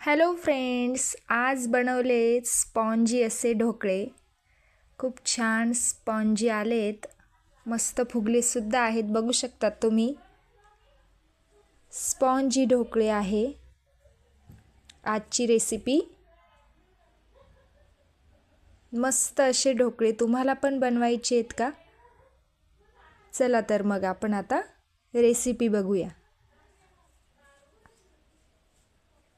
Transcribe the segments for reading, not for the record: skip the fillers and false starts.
Hello friends, आज बनवले spongy असे ढोकळे. खूप छान स्पॉन्जी आलेत, मस्त फुगलेसुद्धा आहेत. बघू शकतात तुम्ही, स्पॉन्जी ढोकळे आहे आजची रेसिपी. मस्त असे ढोकळे तुम्हाला पण बनवायचे आहेत का? चला तर मग आपण आता रेसिपी बघूया.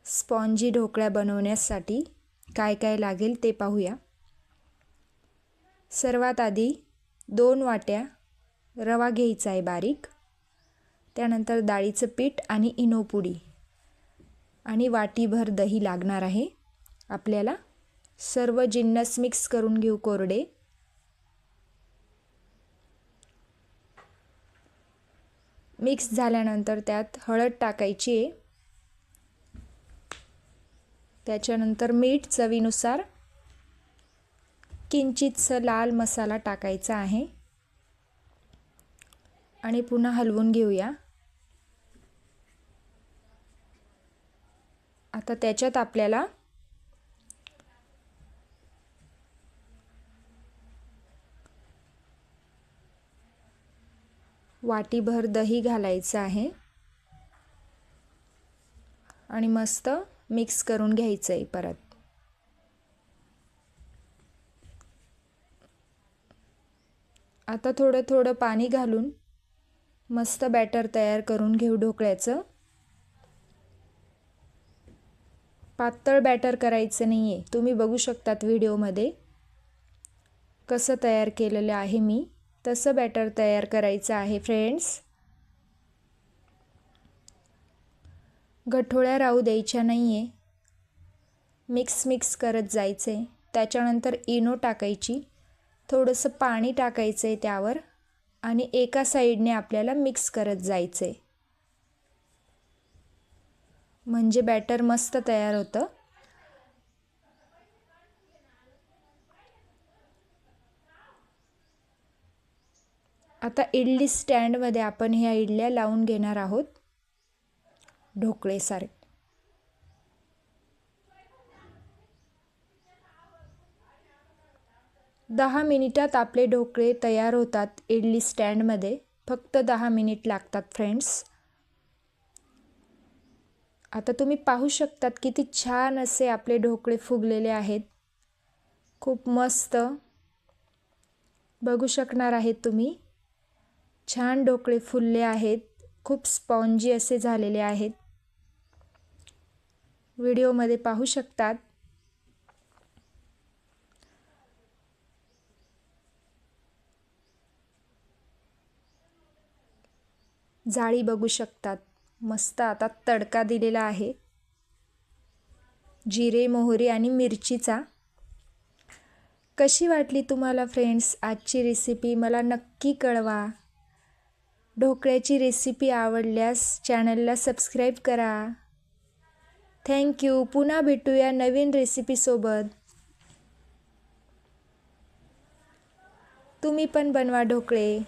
स्पॉन्जी ढोकळा बनवण्यासाठी काय काय लागेल ते पाहूया. सर्वात आधी 2 वाट्या रवा घ्यायचा आहे बारीक, त्यानंतर डाळीचं पीठ आणि इनोपुडी आणि वाटीभर दही लागणार आहे आपल्याला. सर्व जिन्नस मिक्स करून घेऊ कोरडे. मिक्स झाल्यानंतर त्यात हळद टाकायची आहे, त्याच्यानंतर मीठ चवीनुसार, किंचितसा लाल मसाला टाकायचा आहे आणि पुन्हा हलवून घेऊया. आता त्याच्यात आपल्याला वाटीभर दही घालायचं आहे आणि मस्त मिक्स करून घ्यायचं आहे परत. आता थोडं थोडं पाणी घालून मस्त बॅटर तयार करून घेऊ ढोकळ्याचं. पातळ बॅटर करायचं नाही आहे, तुम्ही बघू शकतात व्हिडिओमध्ये कसं तयार केलेलं आहे मी, तसं बॅटर तयार करायचं आहे फ्रेंड्स. गठोळ्या राहू द्यायच्या नाही आहे, मिक्स करत जायचं आहे. त्याच्यानंतर इनो टाकायची, थोडंसं पाणी टाकायचं आहे त्यावर आणि एका साईडने आपल्याला मिक्स करत जायचं आहे, म्हणजे बॅटर मस्त तयार होतं. आता इडली स्टँडमध्ये आपण ह्या इडल्या लावून घेणार आहोत ढोकळेसारखे. 10 मिनिटात आपले ढोकळे तयार होतात इडली स्टँडमध्ये. फक्त 10 मिनिट लागतात फ्रेंड्स. आता तुम्ही पाहू शकतात किती छान असे आपले ढोकळे फुगलेले आहेत. खूप मस्त बघू शकणार आहेत तुम्ही, छान ढोकळे फुलले आहेत, खूप स्पॉन्जी असे झालेले आहेत. व्हिडिओमध्ये पाहू शकतात. जाळी बघू शकतात. मस्त आता तडका दिलेला आहे जिरे, मोहरी आणि मिरचीचा. कशी वाटली तुम्हाला फ्रेंड्स आजची रेसिपी, मला नक्की कळवा. ढोकळ्याची रेसिपी आवडल्यास चॅनलला सबस्क्राईब करा. थँक्यू. पुन्हा भेटूया नवीन रेसिपीसोबत. तुम्ही पण बनवा ढोकळे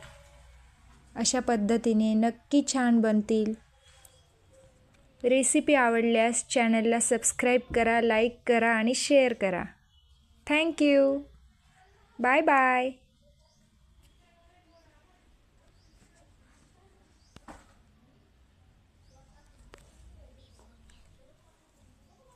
अशा पद्धतीने, नक्की छान बनतील. रेसिपी आवडल्यास चॅनलला सबस्क्राईब करा, लाईक करा आणि शेअर करा. थँक्यू. Bye bye.